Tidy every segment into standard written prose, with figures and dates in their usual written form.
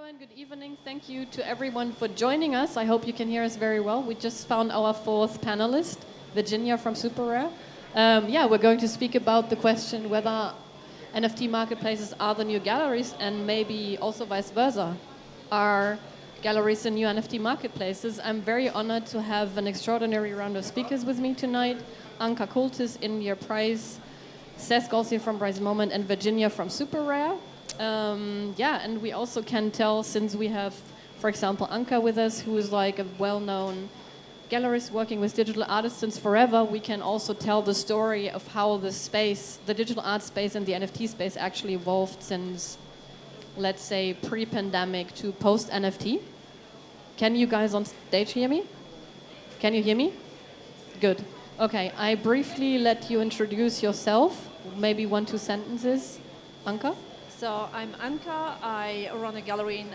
and good evening. Thank you to everyone for joining us. I hope you can hear us very well. We just found our fourth panelist, Virginia from Super Rare. We're going to speak about the question whether NFT marketplaces are the new galleries, and maybe also vice versa. Are galleries the new NFT marketplaces? I'm very honored to have an extraordinary round of speakers with me tonight. Anka Kultis, India Price, Seth Goldstein from Bryce Moment, and Virginia from Super Rare. And we also can tell, since we have, for example, Anka with us, who is like a well-known gallerist working with digital artists since forever, we can also tell the story of how the space, the digital art space and the NFT space actually evolved since, let's say, pre-pandemic to post-NFT. Can you guys on stage hear me? Can you hear me? Good. Okay, I briefly let you introduce yourself, maybe 1-2 sentences. Anka? So I'm Anka. I run a gallery in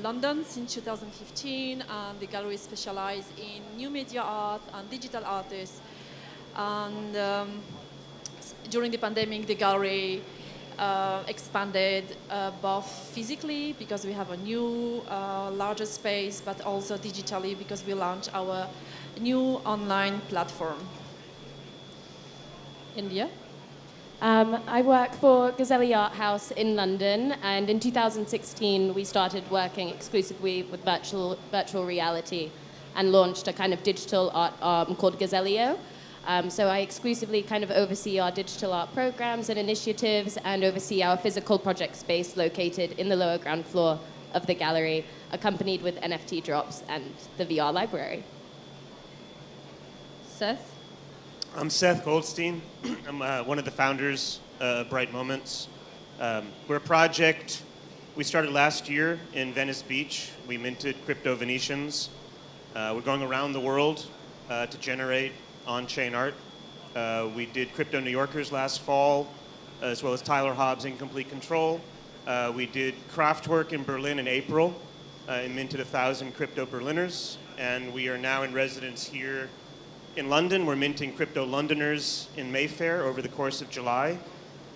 London since 2015, and the gallery specializes in new media art and digital artists. And during the pandemic, the gallery expanded both physically because we have a new, larger space, but also digitally because we launched our new online platform. India? I work for Gazelle Art House in London, and in 2016 we started working exclusively with virtual reality and launched a kind of digital art arm called Gazellio. So I exclusively kind of oversee our digital art programs and initiatives and oversee our physical project space located in the lower ground floor of the gallery, accompanied with NFT drops and the VR library. Seth? I'm Seth Goldstein. I'm one of the founders of Bright Moments. We're a project we started last year in Venice Beach. We minted crypto Venetians. We're going around the world to generate on-chain art. We did Crypto New Yorkers last fall, as well as Tyler Hobbs' Incomplete Control. We did Kraftwerk in Berlin in April and minted 1,000 crypto Berliners. And we are now in residence here in London. We're minting Crypto Londoners in Mayfair over the course of July,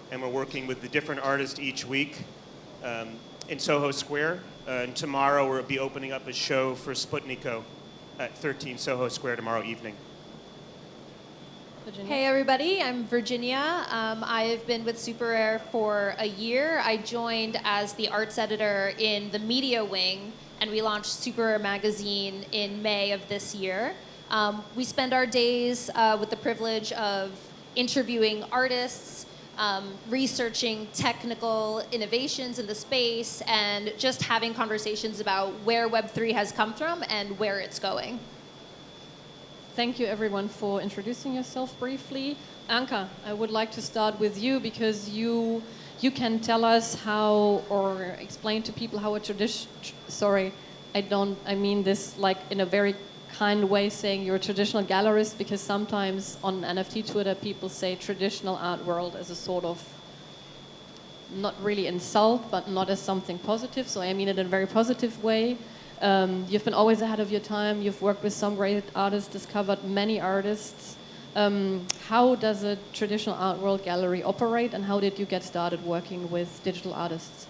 and we're working with the different artists each week in Soho Square. And tomorrow we'll be opening up a show for Sputniko at 13 Soho Square tomorrow evening. Virginia? Hey everybody, I'm Virginia. I've been with Super Rare for a year. I joined as the arts editor in the media wing, and we launched Super Rare magazine in May of this year. We spend our days with the privilege of interviewing artists, researching technical innovations in the space, and just having conversations about where Web3 has come from and where it's going. Thank you everyone for introducing yourself briefly. Anka, I would like to start with you because you can tell us how, or explain to people how a tradition, I mean this like in a very kind way, saying you're a traditional gallerist, because sometimes on NFT Twitter people say traditional art world as a sort of, not really insult, but not as something positive. So I mean it in a very positive way. You've been always ahead of your time. You've worked with some great artists, discovered many artists. How does a traditional art world gallery operate, and how did you get started working with digital artists?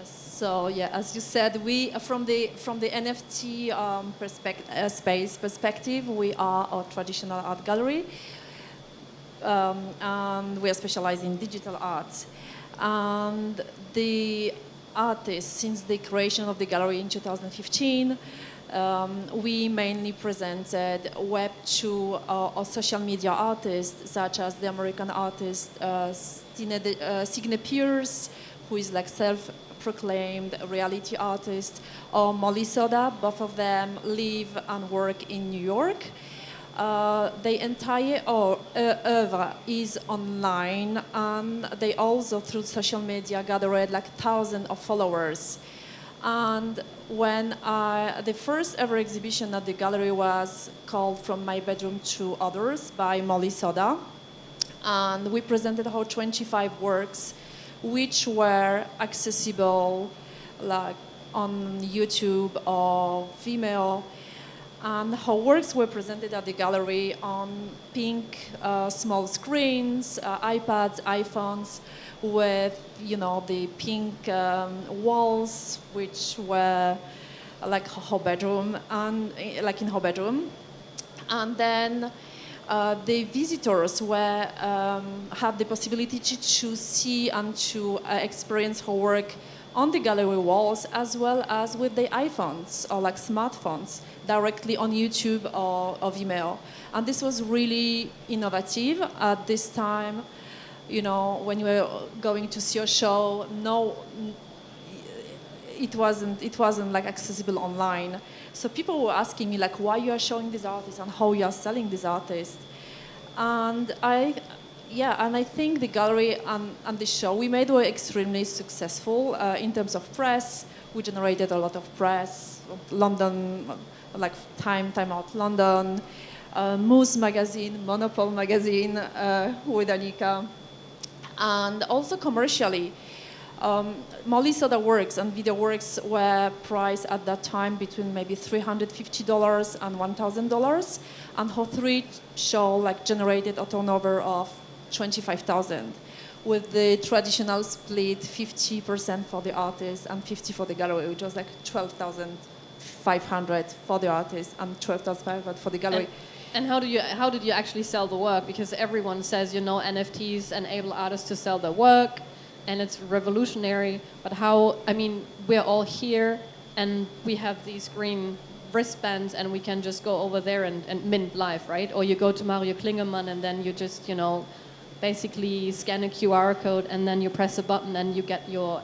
So yeah, as you said, we from the NFT space perspective, we are a traditional art gallery, and we are specialized in digital art. And the artists, since the creation of the gallery in 2015, we mainly presented Web 2 or social media artists, such as the American artist Signe Pierce, who is like self-proclaimed reality artist, or Molly Soda. Both of them live and work in New York. The entire oeuvre is online, and they also, through social media, gathered like thousands of followers. And when the first ever exhibition at the gallery was called From My Bedroom to Others by Molly Soda, and we presented our 25 works, which were accessible like on YouTube or Vimeo. And her works were presented at the gallery on pink small screens, iPads, iPhones, with, the pink walls, which were like her bedroom, and like in her bedroom. And then the visitors had the possibility to see and to experience her work on the gallery walls, as well as with their iPhones or like smartphones directly on YouTube or Vimeo. And this was really innovative at this time. When you were going to see a show, it wasn't like accessible online. So people were asking me like, why you are showing these artists and how you are selling these artists. And I think the gallery and the show we made were extremely successful in terms of press. We generated a lot of press. London, like Time Out London, Moose magazine, Monopole magazine with Anika, and also commercially. Molly Soda works and video works were priced at that time between maybe $350 and $1,000, and her three show generated a turnover of 25,000, with the traditional split 50% for the artist and 50% for the gallery, which was like 12,500 for the artist and 12,500 for the gallery. And how did you actually sell the work? Because everyone says, NFTs enable artists to sell their work, and it's revolutionary. But we're all here, and we have these green wristbands, and we can just go over there and mint live, right? Or you go to Mario Klingemann, and then you just, basically scan a QR code, and then you press a button, and you get your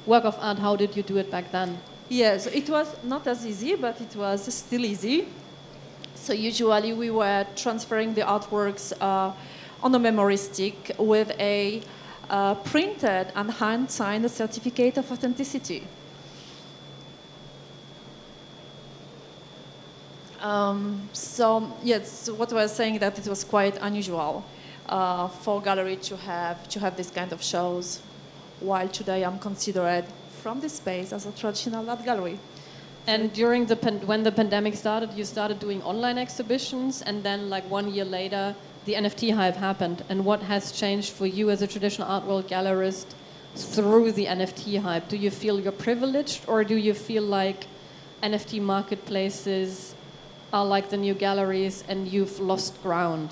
work of art. How did you do it back then? Yes, it was not as easy, but it was still easy. So usually we were transferring the artworks on a memory stick with a printed and hand-signed certificate of authenticity. So yes, what I was saying, that it was quite unusual for gallery to have this kind of shows, while today I'm considered from the space as a traditional art gallery. And when the pandemic started, you started doing online exhibitions, and then 1 year later, the NFT hype happened. And what has changed for you as a traditional art world gallerist through the NFT hype? Do you feel you're privileged, or do you feel like NFT marketplaces are like the new galleries and you've lost ground?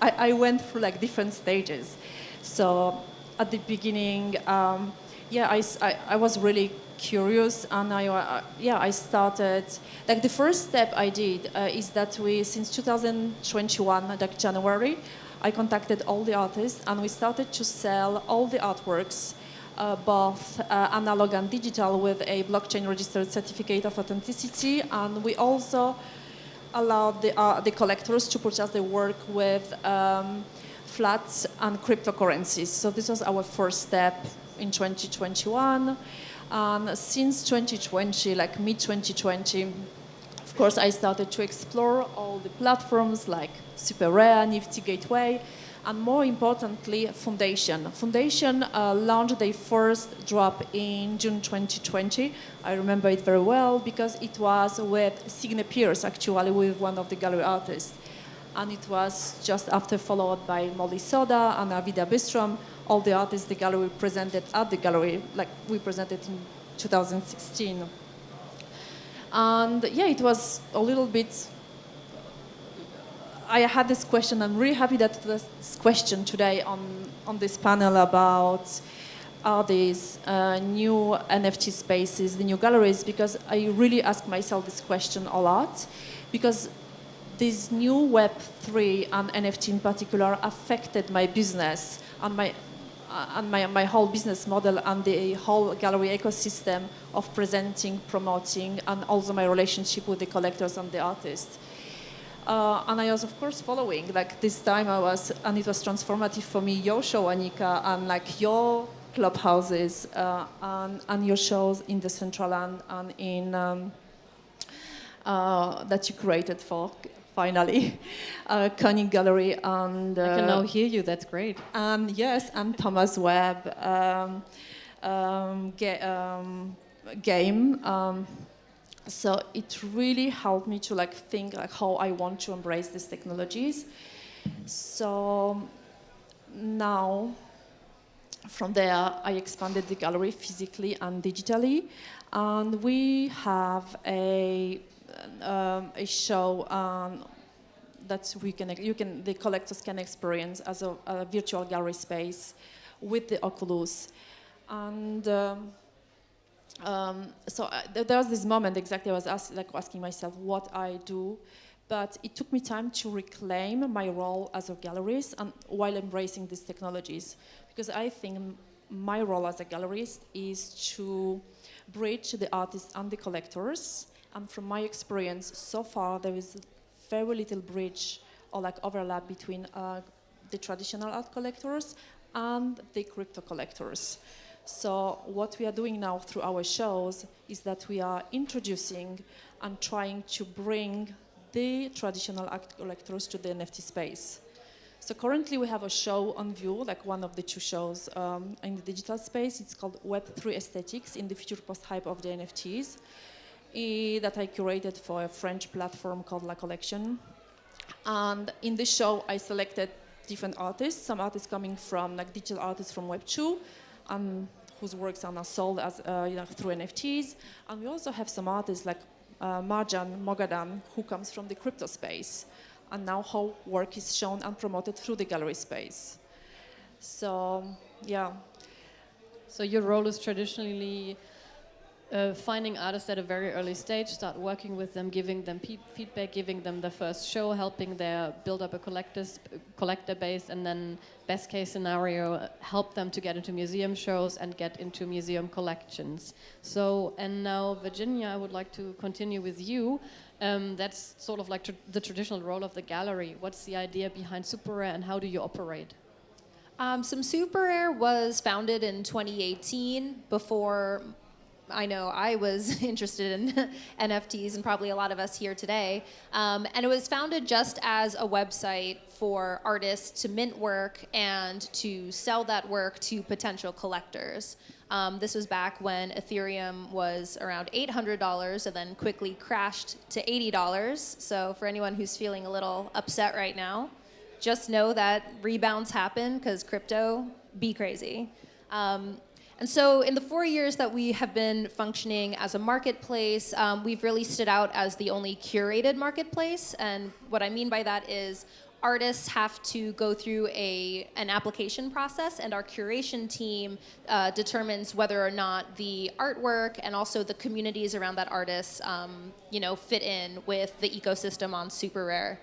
I went through different stages. So at the beginning, I was really curious, and I started. The first step I did is that since 2021, January, I contacted all the artists, and we started to sell all the artworks, both analog and digital, with a blockchain registered certificate of authenticity, and we also allowed the collectors to purchase the work with flats and cryptocurrencies. So this was our first step in 2021. And since 2020, mid-2020, of course, I started to explore all the platforms like Super Rare, Nifty Gateway, and more importantly, Foundation. Foundation launched their first drop in June 2020. I remember it very well because it was with Signe Pierce, actually, with one of the gallery artists. And it was just after followed by Molly Soda and Avida Bistrom, all the artists the gallery presented at the gallery, we presented in 2016. And it was a little bit, I had this question. I'm really happy that this question today on this panel about are these new NFT spaces, the new galleries, because I really ask myself this question a lot, because this new Web3 and NFT in particular affected my business and my whole business model and the whole gallery ecosystem of presenting, promoting, and also my relationship with the collectors and the artists. And I was, of course, following. This time and it was transformative for me, your show, Anika, and your clubhouses and your shows in the Central Land and in that you created for, finally, Koenig Gallery. And I can now hear you, that's great. And yes, and Thomas Webb game. So it really helped me to think how I want to embrace these technologies. So now from there, I expanded the gallery physically and digitally, and we have a show that the collectors can experience as a virtual gallery space with the Oculus, and there was this moment exactly I was asking myself what I do. But it took me time to reclaim my role as a gallerist and while embracing these technologies. Because I think my role as a gallerist is to bridge the artists and the collectors. And from my experience so far, there is very little bridge or overlap between the traditional art collectors and the crypto collectors. So what we are doing now through our shows is that we are introducing and trying to bring the traditional art collectors to the NFT space. So currently we have a show on view, one of the 2 shows in the digital space. It's called Web3 Aesthetics in the future post-hype of the NFTs that I curated for a French platform called La Collection. And in the show, I selected different artists, some artists coming from digital artists from Web2, whose works are now sold as through NFTs. And we also have some artists like Marjan Mogadan, who comes from the crypto space, and now her work is shown and promoted through the gallery space. So, yeah. So your role is traditionally finding artists at a very early stage, start working with them, giving them feedback, giving them the first show, helping them build up a collector base, and then best case scenario, help them to get into museum shows and get into museum collections. So, and now Virginia, I would like to continue with you. That's sort of the traditional role of the gallery. What's the idea behind Super Rare and how do you operate? Super Rare was founded in 2018 before I know I was interested in NFTs and probably a lot of us here today. And it was founded just as a website for artists to mint work and to sell that work to potential collectors. This was back when Ethereum was around $800 and then quickly crashed to $80. So for anyone who's feeling a little upset right now, just know that rebounds happen because crypto be crazy. And so in the 4 years that we have been functioning as a marketplace, we've really stood out as the only curated marketplace. And what I mean by that is artists have to go through an application process, and our curation team determines whether or not the artwork and also the communities around that artist fit in with the ecosystem on Super Rare.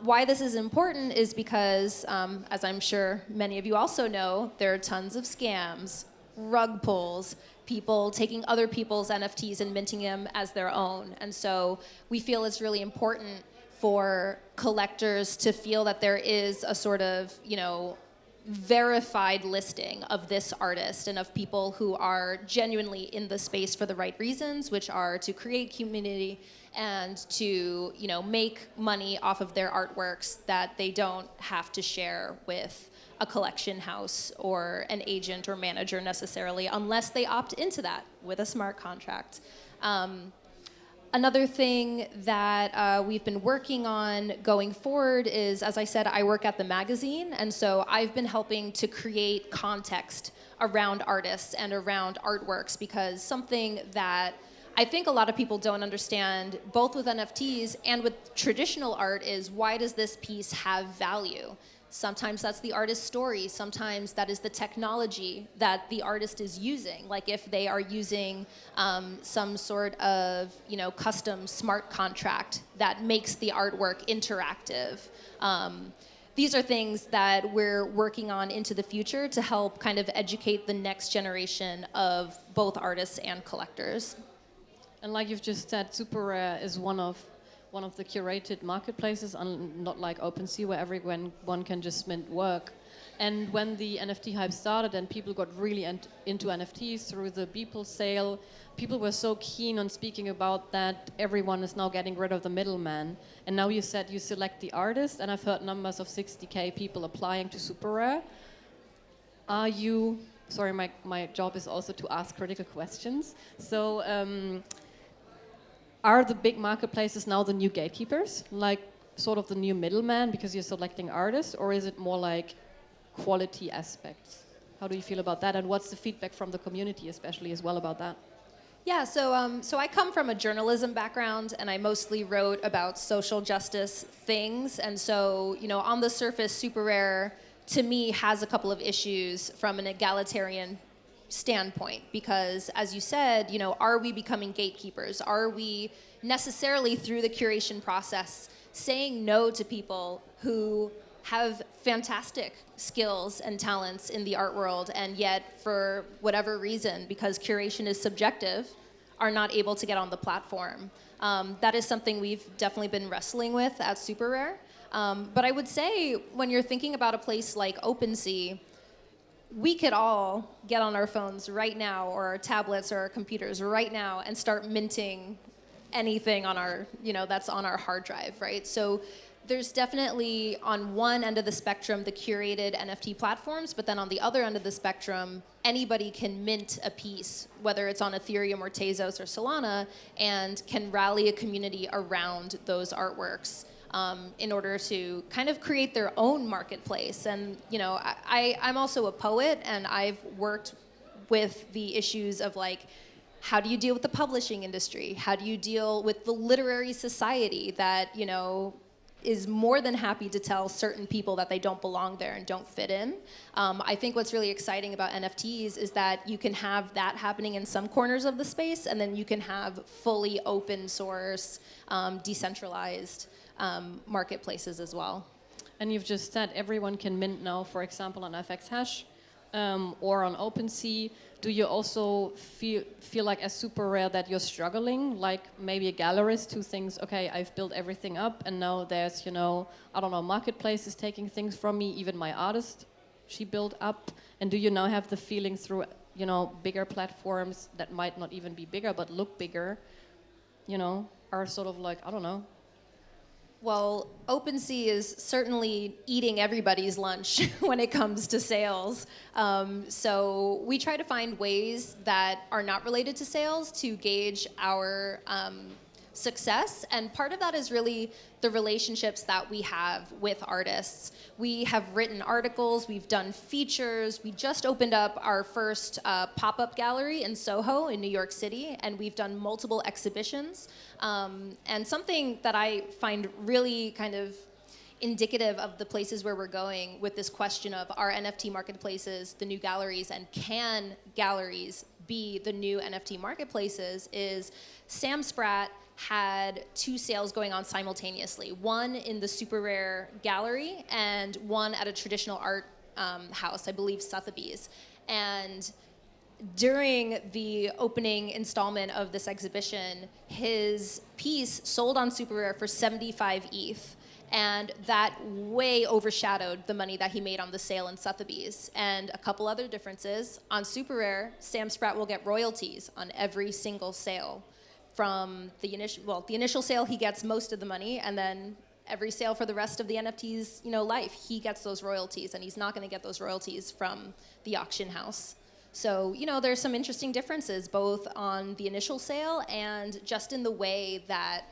Why this is important is because, as I'm sure many of you also know, there are tons of scams, rug pulls, people taking other people's NFTs and minting them as their own. And so we feel it's really important for collectors to feel that there is a sort of, verified listing of this artist and of people who are genuinely in the space for the right reasons, which are to create community and to, make money off of their artworks that they don't have to share with a collection house or an agent or manager necessarily, unless they opt into that with a smart contract. Another thing that we've been working on going forward is, as I said, I work at the magazine, and so I've been helping to create context around artists and around artworks, because something that I think a lot of people don't understand, both with NFTs and with traditional art, is why does this piece have value? Sometimes that's the artist's story. Sometimes that is the technology that the artist is using. Like if they are using some sort of, custom smart contract that makes the artwork interactive. These are things that we're working on into the future to help kind of educate the next generation of both artists and collectors. And like you've just said, Super Rare is one of the curated marketplaces, and not like OpenSea where everyone can just mint work. And when the NFT hype started and people got really into NFTs through the Beeple sale, people were so keen on speaking about that everyone is now getting rid of the middleman. And now you said you select the artist, and I've heard numbers of 60K people applying to Super Rare. Sorry, my job is also to ask critical questions. So, are the big marketplaces now the new gatekeepers, like sort of the new middleman because you're selecting artists, or is it more like quality aspects? How do you feel about that? And what's the feedback from the community, especially as well, about that? Yeah, so I come from a journalism background, and I mostly wrote about social justice things. And so, on the surface, Super Rare to me has a couple of issues from an egalitarian standpoint, because, as you said, are we becoming gatekeepers? Are we necessarily, through the curation process, saying no to people who have fantastic skills and talents in the art world, and yet, for whatever reason, because curation is subjective, are not able to get on the platform? That is something we've definitely been wrestling with at Super Rare. But I would say, when you're thinking about a place like OpenSea, we could all get on our phones right now, or our tablets or our computers right now, and start minting anything on our, that's on our hard drive, right? So there's definitely, on one end of the spectrum, the curated NFT platforms, but then on the other end of the spectrum, anybody can mint a piece, whether it's on Ethereum or Tezos or Solana, and can rally a community around those artworks in order to kind of create their own marketplace. And, I'm also a poet, and I've worked with the issues of, like, how do you deal with the publishing industry? How do you deal with the literary society that, is more than happy to tell certain people that they don't belong there and don't fit in? I think what's really exciting about NFTs is that you can have that happening in some corners of the space, and then you can have fully open source, decentralized marketplaces as well. And you've just said everyone can mint now, for example, on FX Hash or on OpenSea. Do you also feel like, as Super Rare, that you're struggling, like maybe a gallerist who thinks, okay, I've built everything up, and now there's, marketplaces taking things from me, even my artist she built up? And do you now have the feeling through, bigger platforms that might not even be bigger but look bigger, are sort of like, I don't know? Well, OpenSea is certainly eating everybody's lunch when it comes to sales. So we try to find ways that are not related to sales to gauge our success. And part of that is really the relationships that we have with artists. We have written articles, we've done features, we just opened up our first pop-up gallery in Soho in New York City, and we've done multiple exhibitions. And something that I find really kind of indicative of the places where we're going with this question of, are NFT marketplaces the new galleries, and can galleries be the new NFT marketplaces, is Sam Spratt had 2 sales going on simultaneously, one in the Super Rare gallery and one at a traditional art house, I believe Sotheby's. And during the opening installment of this exhibition, his piece sold on Super Rare for 75 ETH. And that way overshadowed the money that he made on the sale in Sotheby's. And a couple other differences. On Super Rare, Sam Spratt will get royalties on every single sale. From the initial sale, he gets most of the money, and then every sale for the rest of the NFT's life, he gets those royalties, and he's not going to get those royalties from the auction house. So, there's some interesting differences both on the initial sale and just in the way that,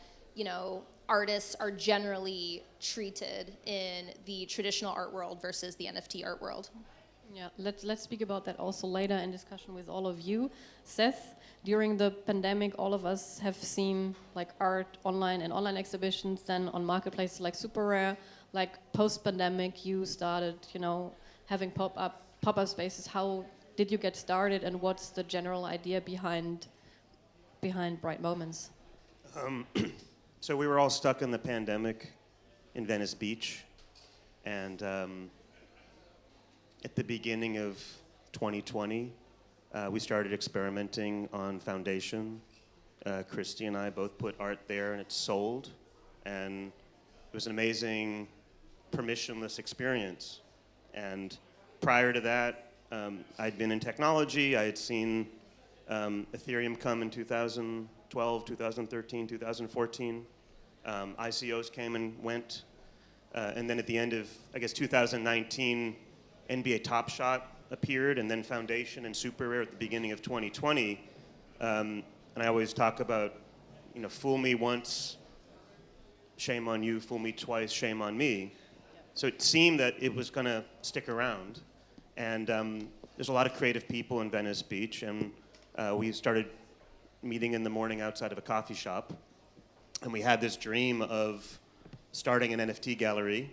artists are generally treated in the traditional art world versus the NFT art world. Yeah, let's speak about that also later in discussion with all of you. Seth, during the pandemic, all of us have seen like art online and online exhibitions, then on marketplaces like Super Rare. Like post-pandemic, you started, having pop-up spaces. How did you get started, and what's the general idea behind Bright Moments? So we were all stuck in the pandemic in Venice Beach, and at the beginning of 2020, we started experimenting on Foundation. Christy and I both put art there, and it sold, and it was an amazing permissionless experience. And prior to that, I'd been in technology. I had seen Ethereum come in 2012, 2013, 2014. ICOs came and went. And then at the end of, 2019, NBA Top Shot appeared, and then Foundation and Super Rare at the beginning of 2020. And I always talk about, fool me once, shame on you, fool me twice, shame on me. So it seemed that it was going to stick around. And there's a lot of creative people in Venice Beach, and we started meeting in the morning outside of a coffee shop. And we had this dream of starting an NFT gallery,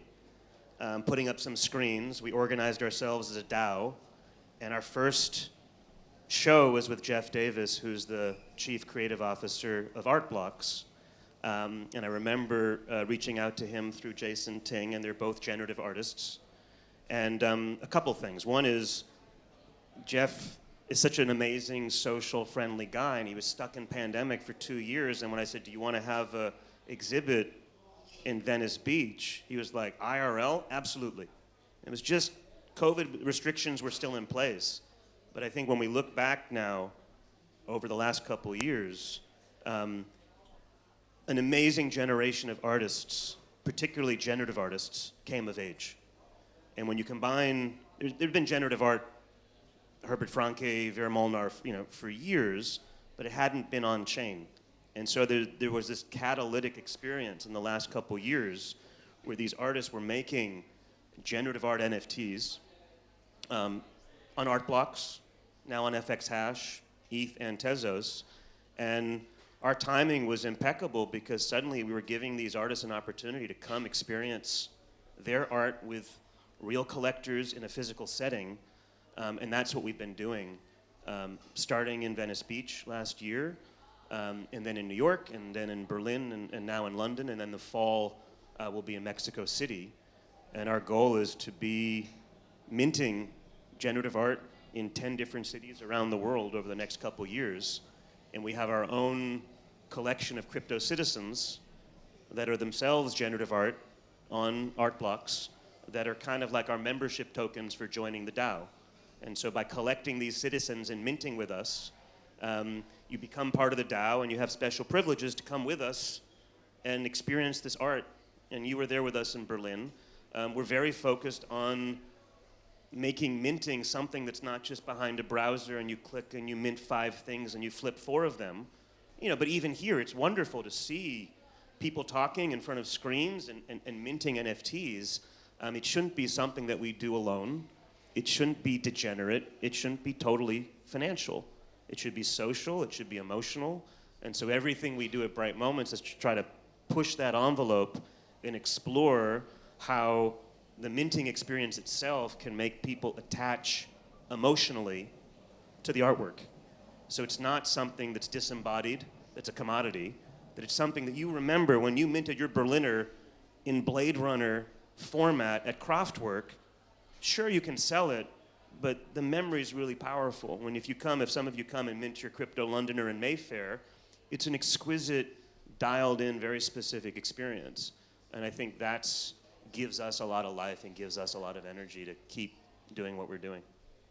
putting up some screens. We organized ourselves as a DAO, and our first show was with Jeff Davis, who's the chief creative officer of Art Blocks. And I remember reaching out to him through Jason Ting, and they're both generative artists. And a couple things. One is Jeff is such an amazing, social, friendly guy, and he was stuck in pandemic for 2 years. And when I said, do you want to have an exhibit in Venice Beach? He was like, IRL? Absolutely. It was just COVID restrictions were still in place. But I think when we look back now, over the last couple of years, an amazing generation of artists, particularly generative artists, came of age. And when you combine, there's been generative art, Herbert Franke, Vera Molnar, for years, but it hadn't been on chain. And so there was this catalytic experience in the last couple years where these artists were making generative art NFTs on Art Blocks, now on FX Hash, ETH, and Tezos. And our timing was impeccable because suddenly we were giving these artists an opportunity to come experience their art with real collectors in a physical setting. And that's what we've been doing, starting in Venice Beach last year, and then in New York, and then in Berlin, and now in London, and then the fall will be in Mexico City. And our goal is to be minting generative art in 10 different cities around the world over the next couple years. And we have our own collection of crypto citizens that are themselves generative art on Art Blocks that are kind of like our membership tokens for joining the DAO. And so by collecting these citizens and minting with us, you become part of the DAO and you have special privileges to come with us and experience this art. And you were there with us in Berlin. We're very focused on making minting something that's not just behind a browser and you click and you mint 5 things and you flip 4 of them. But even here, it's wonderful to see people talking in front of screens and minting NFTs. It shouldn't be something that we do alone. It shouldn't be degenerate. It shouldn't be totally financial. It should be social. It should be emotional. And so everything we do at Bright Moments is to try to push that envelope and explore how the minting experience itself can make people attach emotionally to the artwork. So it's not something that's disembodied, that's a commodity, that it's something that you remember when you minted your Berliner in Blade Runner format at Kraftwerk. Sure, you can sell it, but the memory is really powerful. If some of you come and mint your Crypto Londoner in Mayfair, it's an exquisite, dialed-in, very specific experience. And I think that gives us a lot of life and gives us a lot of energy to keep doing what we're doing.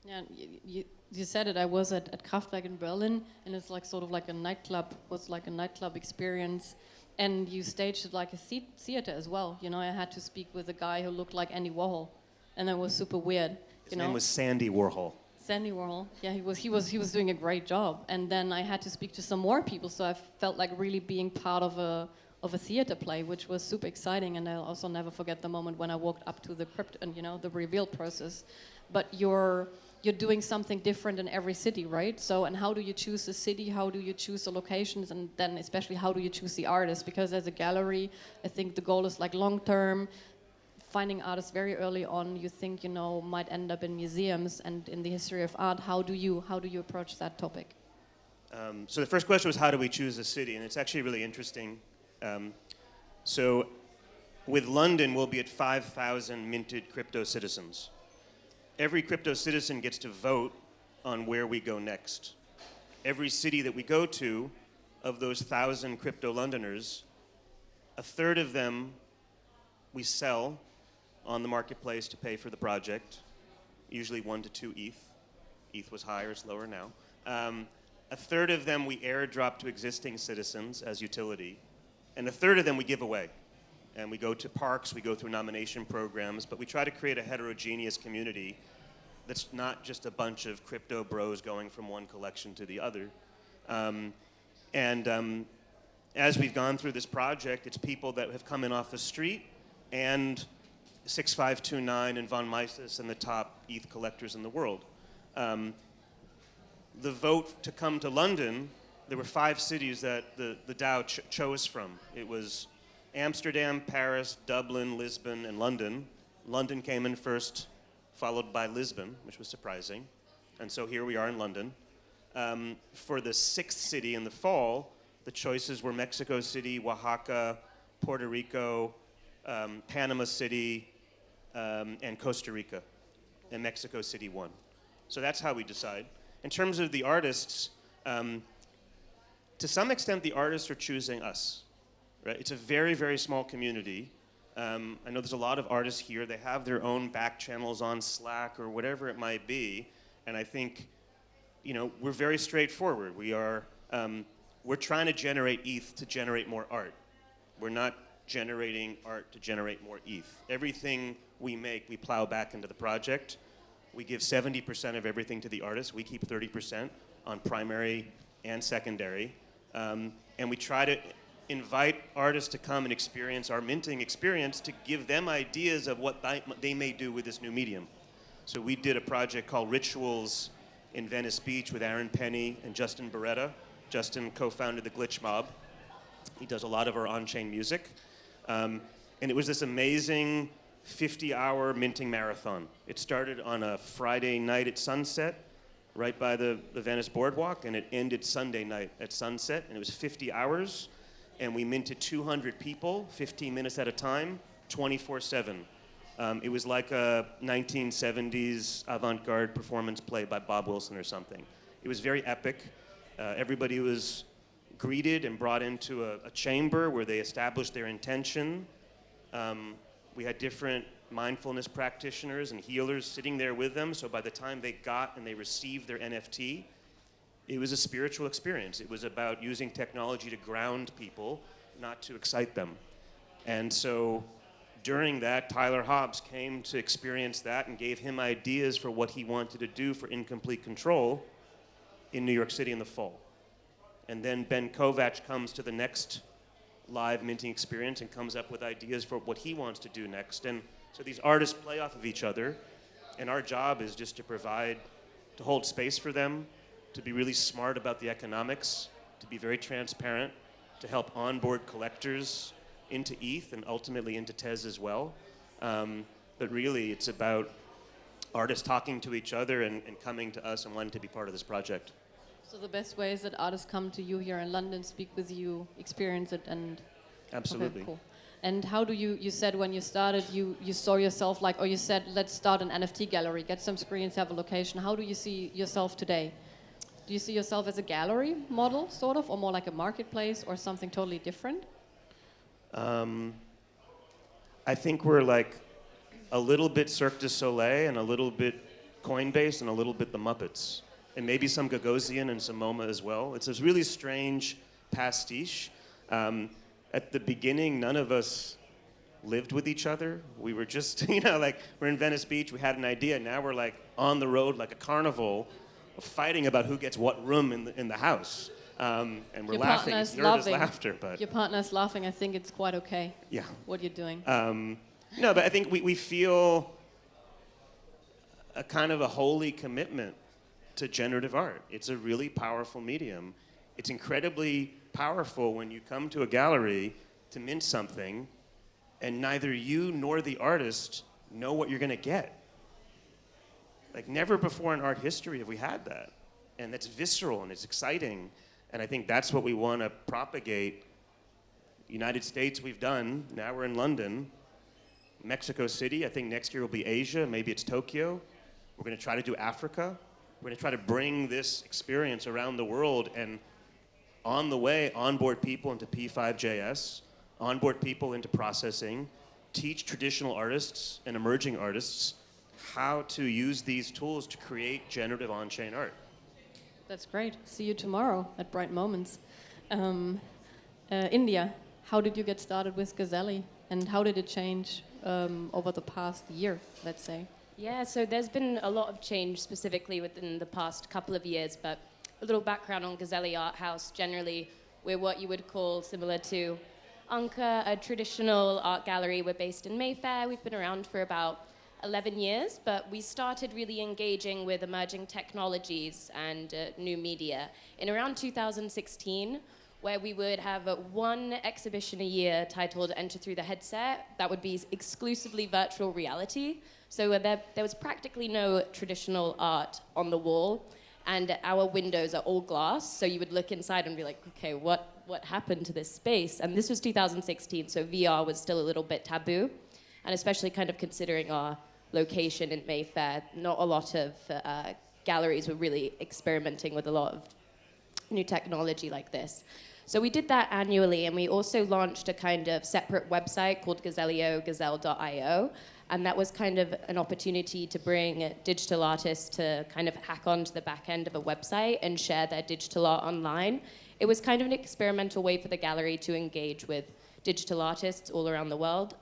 Yeah, you said it. I was at Kraftwerk in Berlin, and it's like sort of like a nightclub. Was like a nightclub experience, and you staged it like a theater as well. I had to speak with a guy who looked like Andy Warhol, and that was super weird. His name was Sandy Warhol. Sandy Warhol. Yeah, he was doing a great job. And then I had to speak to some more people, so I felt like really being part of a theater play, which was super exciting. And I'll also never forget the moment when I walked up to the crypt and the reveal process. But you're doing something different in every city, right? So, and how do you choose the city? How do you choose the locations? And then especially how do you choose the artists? Because as a gallery, I think the goal is like long term. Finding artists very early on, you think might end up in museums and in the history of art. How do you approach that topic? So the first question was how do we choose a city, and it's actually really interesting. So with London, we'll be at 5,000 minted crypto citizens. Every crypto citizen gets to vote on where we go next. Every city that we go to, of those 1,000 crypto Londoners, a third of them we sell on the marketplace to pay for the project, usually 1 to 2 ETH. ETH was higher, it's lower now. A third of them we airdrop to existing citizens as utility, and a third of them we give away. And we go to parks, we go through nomination programs, but we try to create a heterogeneous community that's not just a bunch of crypto bros going from one collection to the other. As we've gone through this project, it's people that have come in off the street and 6529 and von Mises and the top ETH collectors in the world. The vote to come to London, there were 5 cities that the DAO chose from. It was Amsterdam, Paris, Dublin, Lisbon, and London. London came in first, followed by Lisbon, which was surprising. And so here we are in London. For the 6th city in the fall, the choices were Mexico City, Oaxaca, Puerto Rico, Panama City, and Costa Rica. And Mexico City won. So that's how we decide. In terms of the artists, to some extent, the artists are choosing us. Right? It's a very, very small community. I know there's a lot of artists here. They have their own back channels on Slack or whatever it might be. And I think, we're very straightforward. We're trying to generate ETH to generate more art. We're not generating art to generate more ETH. Everything we make, we plow back into the project. We give 70% of everything to the artist. We keep 30% on primary and secondary. And we try to invite artists to come and experience our minting experience to give them ideas of what they may do with this new medium. So we did a project called Rituals in Venice Beach with Aaron Penny and Justin Beretta. Justin co-founded the Glitch Mob. He does a lot of our on-chain music. And it was this amazing 50-hour minting marathon. It started on a Friday night at sunset, right by the Venice Boardwalk, and it ended Sunday night at sunset, and it was 50 hours, and we minted 200 people, 15 minutes at a time, 24/7. It was like a 1970s avant-garde performance play by Bob Wilson or something. It was very epic. Everybody was greeted and brought into a chamber where they established their intention. We had different mindfulness practitioners and healers sitting there with them, so by the time they got and they received their NFT, it was a spiritual experience. It was about using technology to ground people, not to excite them. And so during that, Tyler Hobbs came to experience that and gave him ideas for what he wanted to do for Incomplete Control in New York City in the fall. And then Ben Kovacs comes to the next live minting experience and comes up with ideas for what he wants to do next. And so these artists play off of each other, and our job is just to hold space for them, to be really smart about the economics, to be very transparent, to help onboard collectors into ETH and ultimately into Tez as well. But really, it's about artists talking to each other and coming to us and wanting to be part of this project. So the best way is that artists come to you here in London, speak with you, experience it, and... Absolutely. Okay, cool. And how do you said when you started, you saw yourself you said, let's start an NFT gallery, get some screens, have a location. How do you see yourself today? Do you see yourself as a gallery model, sort of, or more like a marketplace, or something totally different? I think we're like a little bit Cirque du Soleil and a little bit Coinbase and a little bit the Muppets. And maybe some Gagosian and some MoMA as well. It's this really strange pastiche. At the beginning, none of us lived with each other. We were just, we're in Venice Beach, we had an idea. Now we're like on the road like a carnival, fighting about who gets what room in the house. And we're Your laughing. partner's It's nervous laughing. laughter, but... Your partner's laughing. I think it's quite okay. Yeah. What you're doing. No, but I think we feel a kind of a holy commitment to generative art. It's a really powerful medium. It's incredibly powerful when you come to a gallery to mint something and neither you nor the artist know what you're going to get. Like never before in art history have we had that. And that's visceral and it's exciting. And I think that's what we want to propagate. United States we've done, now we're in London. Mexico City, I think next year will be Asia, maybe it's Tokyo. We're going to try to do Africa. We're going to try to bring this experience around the world and on the way, onboard people into P5JS, onboard people into processing, teach traditional artists and emerging artists how to use these tools to create generative on-chain art. That's great. See you tomorrow at Bright Moments. India, how did you get started with Gazelle? And how did it change over the past year, let's say? Yeah, so there's been a lot of change specifically within the past couple of years, but a little background on Gazelle Art House. Generally, we're what you would call similar to Anka, a traditional art gallery. We're based in Mayfair. We've been around for about 11 years, but we started really engaging with emerging technologies and new media in around 2016, where we would have one exhibition a year titled Enter Through the Headset. That would be exclusively virtual reality. So there was practically no traditional art on the wall, and our windows are all glass, so you would look inside and be like, okay, what happened to this space? And this was 2016, so VR was still a little bit taboo, and especially kind of considering our location in Mayfair, not a lot of galleries were really experimenting with a lot of new technology like this. So we did that annually, and we also launched a kind of separate website called Gazellio, gazelle.io, and that was kind of an opportunity to bring digital artists to kind of hack onto the back end of a website and share their digital art online. It was kind of an experimental way for the gallery to engage with digital artists all around the world,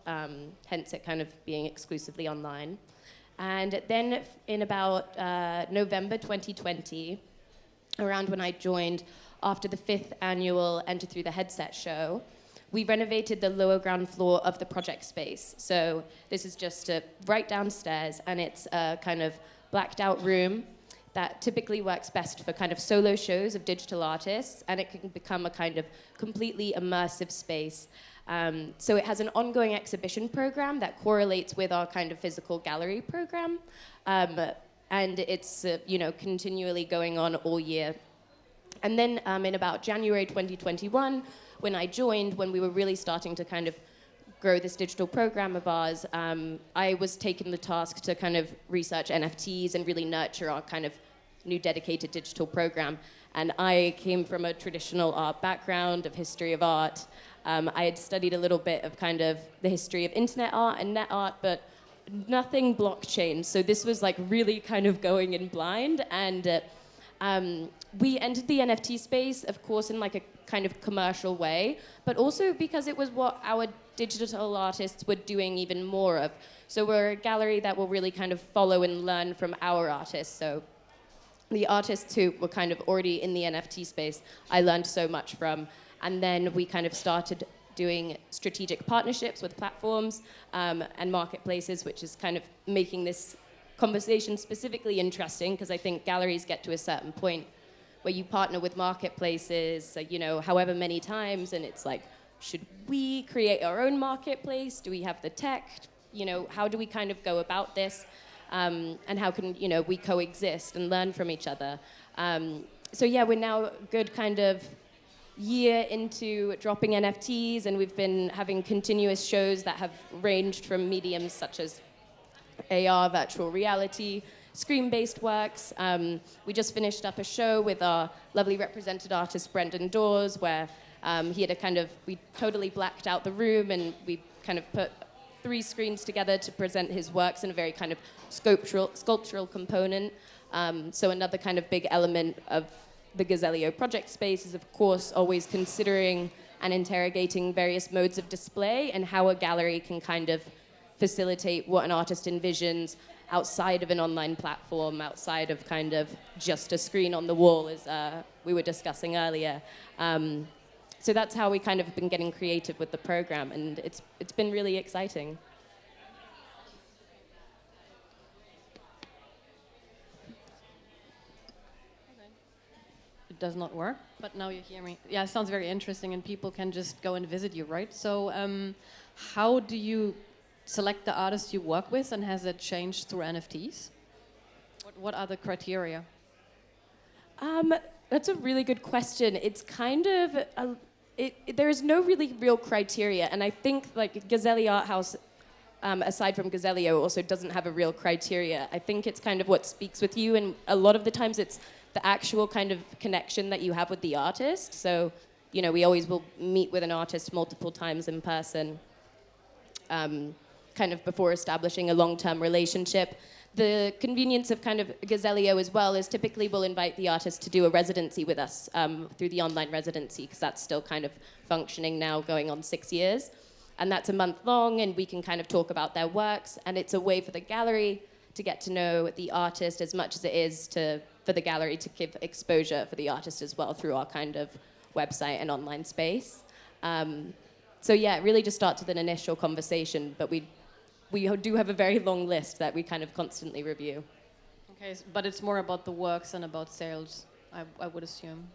hence it kind of being exclusively online. And then in about November 2020, around when I joined, after the 5th annual Enter Through the Headset show, we renovated the lower ground floor of the project space. So this is just right downstairs, and it's a kind of blacked out room that typically works best for kind of solo shows of digital artists, and it can become a kind of completely immersive space. So it has an ongoing exhibition program that correlates with our kind of physical gallery program, and it's continually going on all year. And then in about January 2021, when I joined, when we were really starting to kind of grow this digital program of ours, I was taken the task to kind of research NFTs and really nurture our kind of new dedicated digital program. And I came from a traditional art background of history of art. I had studied a little bit of kind of the history of internet art and net art, but nothing blockchain. So this was like really kind of going in blind. And we entered the NFT space, of course, in like a kind of commercial way, but also because it was what our digital artists were doing even more of. So we're a gallery that will really kind of follow and learn from our artists. So the artists who were kind of already in the NFT space, I learned so much from. And then we kind of started doing strategic partnerships with platforms and marketplaces, which is kind of making this conversation specifically interesting, because I think galleries get to a certain point where you partner with marketplaces, however many times, and it's like, should we create our own marketplace? Do we have the tech? How do we kind of go about this? And how can, we coexist and learn from each other? So yeah, we're now a good kind of year into dropping NFTs, and we've been having continuous shows that have ranged from mediums such as AR, virtual reality, screen-based works. We just finished up a show with our lovely represented artist Brendan Dawes, where we totally blacked out the room, and we kind of put 3 screens together to present his works in a very kind of sculptural component. So another kind of big element of the Gazellio project space is, of course, always considering and interrogating various modes of display and how a gallery can kind of facilitate what an artist envisions outside of an online platform, outside of kind of just a screen on the wall, as we were discussing earlier. So that's how we kind of been getting creative with the program, and it's been really exciting. It does not work, but now you hear me. Yeah, it sounds very interesting, and people can just go and visit you, right? So how do you select the artists you work with, and has it changed through NFTs? What are the criteria? That's a really good question. It's kind of there is no really real criteria, and I think like Gazelle Art House, aside from Gazellio, also doesn't have a real criteria. I think it's kind of what speaks with you, and a lot of the times it's the actual kind of connection that you have with the artist. So, we always will meet with an artist multiple times in person, kind of before establishing a long-term relationship. The convenience of kind of Gazellio as well is typically we'll invite the artist to do a residency with us through the online residency, because that's still kind of functioning now, going on 6 years. And that's a month long, and we can kind of talk about their works, and it's a way for the gallery to get to know the artist as much as it is for the gallery to give exposure for the artist as well through our kind of website and online space. So yeah, it really just starts with an initial conversation, but we do have a very long list that we kind of constantly review. Okay, but it's more about the works than about sales, I would assume.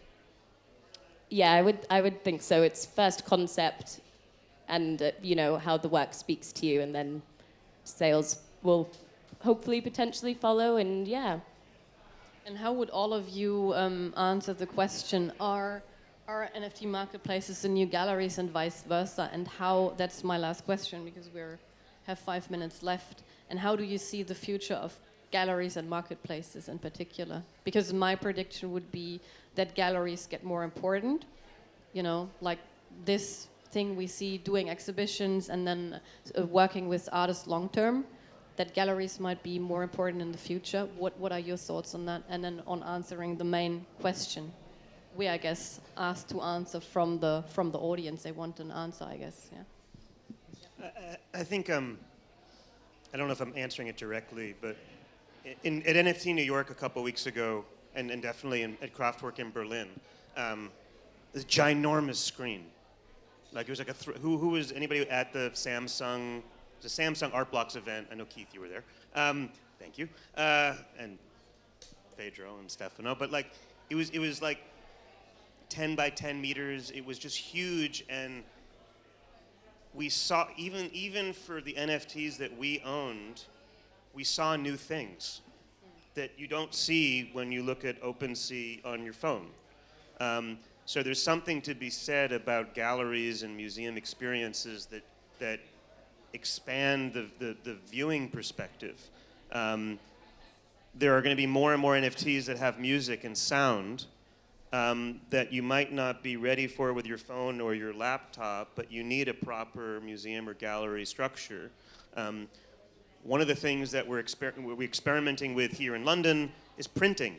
Yeah, I would think so. It's first concept, and how the work speaks to you, and then sales will hopefully potentially follow. And yeah. And how would all of you answer the question, are NFT marketplaces the new galleries and vice versa? And how, that's my last question because we have 5 minutes left. And how do you see the future of galleries and marketplaces in particular? Because my prediction would be that galleries get more important, like this thing we see doing exhibitions and then working with artists long term, that galleries might be more important in the future. What are your thoughts on that? And then on answering the main question. We, I guess, asked to answer from the audience. They want an answer, I guess, yeah. I think, I don't know if I'm answering it directly, but at NFT New York a couple weeks ago, and definitely at Kraftwerk in Berlin, this ginormous screen. Like it was like who was anybody at the Samsung Art Blocks event? I know Keith, you were there. Thank you, and Pedro and Stefano. But like it was like 10 by 10 meters. It was just huge, and we saw even for the NFTs that we owned, we saw new things that you don't see when you look at OpenSea on your phone. So there's something to be said about galleries and museum experiences that expand the viewing perspective. There are going to be more and more NFTs that have music and sound that you might not be ready for with your phone or your laptop, but you need a proper museum or gallery structure. One of the things that we're experimenting with here in London is printing.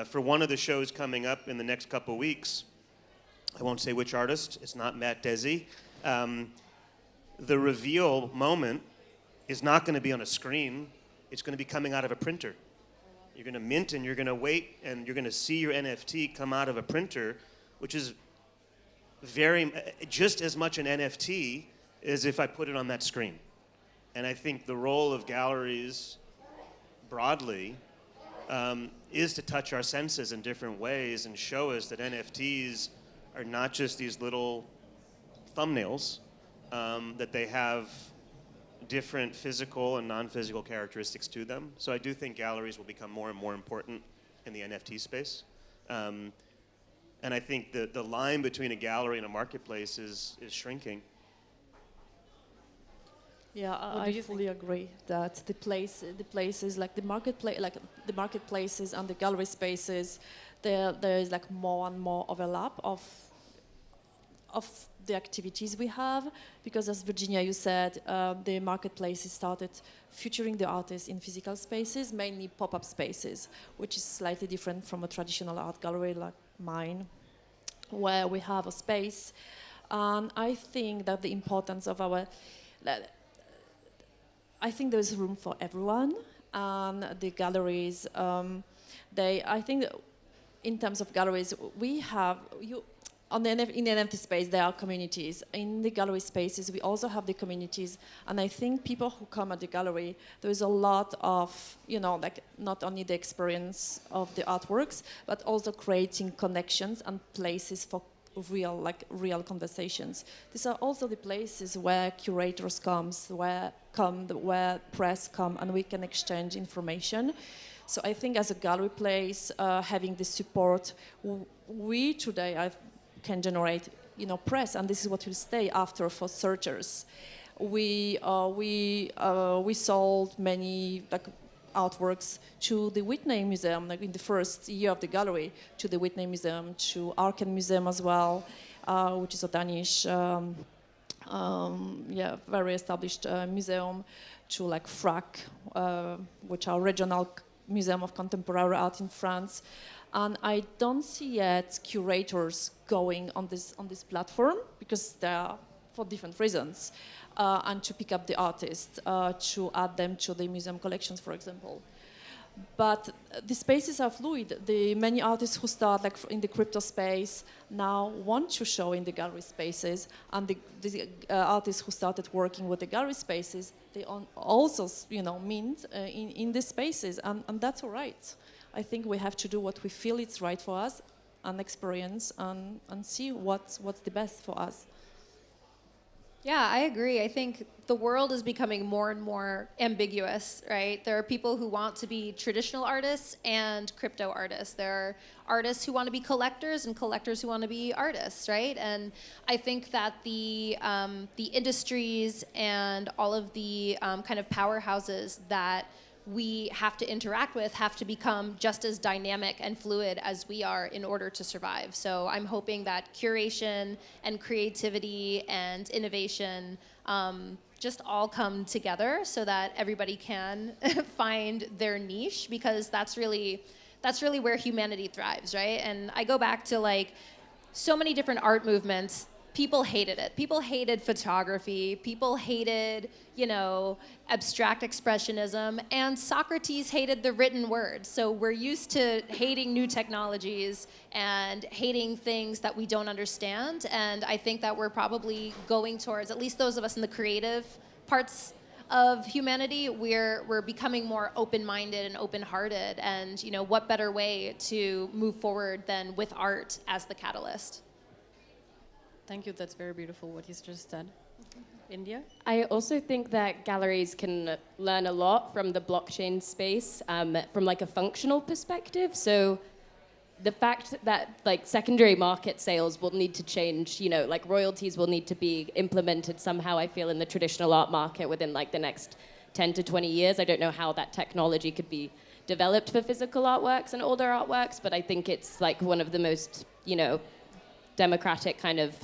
For one of the shows coming up in the next couple weeks, I won't say which artist, it's not Matt Desi, the reveal moment is not going to be on a screen, it's going to be coming out of a printer. You're going to mint and you're going to wait and you're going to see your NFT come out of a printer, which is just as much an NFT as if I put it on that screen. And I think the role of galleries broadly is to touch our senses in different ways and show us that NFTs are not just these little thumbnails, that they have different physical and non-physical characteristics to them. So I do think galleries will become more and more important in the NFT space. And I think the line between a gallery and a marketplace is shrinking. Yeah, I fully agree that the places like the marketplaces and the gallery spaces, there is like more and more overlap of the activities we have, because as Virginia, you said, the marketplaces started featuring the artists in physical spaces, mainly pop-up spaces, which is slightly different from a traditional art gallery like mine, where we have a space. And I think that the importance of I think there is room for everyone, and the galleries, I think in terms of galleries, we have, in the NFT space, there are communities. In the gallery spaces, we also have the communities, and I think people who come at the gallery, there is a lot of, like not only the experience of the artworks, but also creating connections and places for real conversations. These are also the places where curators where press come, and we can exchange information. So I think as a gallery place, having the support, we today can generate, press, and this is what will stay after for searchers. We sold many artworks to the Whitney Museum, like in the first year of the gallery, to the Whitney Museum, to Arken Museum as well, which is a Danish, very established museum, to like FRAC, which are regional museum of contemporary art in France. And I don't see yet curators going on this platform because they are for different reasons, and to pick up the artists, to add them to the museum collections, for example. But the spaces are fluid. The many artists who start like in the crypto space now want to show in the gallery spaces, and the artists who started working with the gallery spaces, they also mint in the spaces, and that's all right. I think we have to do what we feel is right for us, and experience and see what's the best for us. Yeah, I agree. I think the world is becoming more and more ambiguous, right? There are people who want to be traditional artists and crypto artists. There are artists who want to be collectors and collectors who want to be artists, right? And I think that the industries and all of the kind of powerhouses that we have to interact with have to become just as dynamic and fluid as we are in order to survive. So I'm hoping that curation and creativity and innovation just all come together so that everybody can find their niche, because that's really where humanity thrives, right? And I go back to like so many different art movements. People hated it. People hated photography. People hated, abstract expressionism. And Socrates hated the written word. So we're used to hating new technologies and hating things that we don't understand. And I think that we're probably going towards, at least those of us in the creative parts of humanity, we're becoming more open-minded and open-hearted. And, what better way to move forward than with art as the catalyst? Thank you. That's very beautiful what he's just said. India? I also think that galleries can learn a lot from the blockchain space from like a functional perspective. So the fact that like secondary market sales will need to change, like royalties will need to be implemented somehow, I feel, in the traditional art market within like the next 10 to 20 years. I don't know how that technology could be developed for physical artworks and older artworks, but I think it's like one of the most, democratic kind of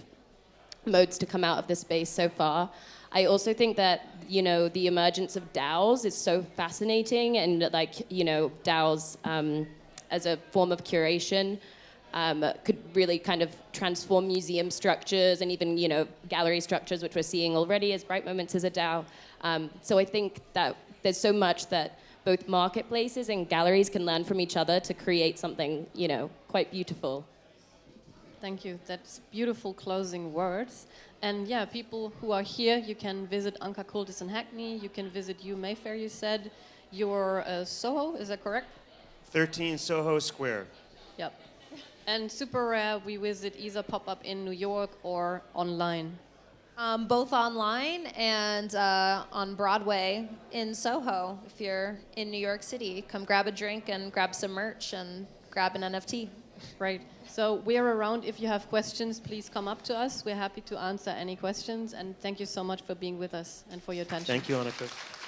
modes to come out of the space so far. I also think that, the emergence of DAOs is so fascinating, and like, DAOs as a form of curation could really kind of transform museum structures and even, gallery structures, which we're seeing already as Bright Moments is a DAO. So I think that there's so much that both marketplaces and galleries can learn from each other to create something, quite beautiful. Thank you. That's beautiful closing words. And yeah, people who are here, you can visit Anka Kultis in Hackney. You can visit you, Mayfair, you said. You're Soho, is that correct? 13 Soho Square. Yep. And Super Rare, we visit either pop-up in New York or online. Both online and on Broadway in Soho. If you're in New York City, come grab a drink and grab some merch and grab an NFT. Right. So we're around. If you have questions, please come up to us. We're happy to answer any questions. And thank you so much for being with us and for your attention. Thank you, Annika.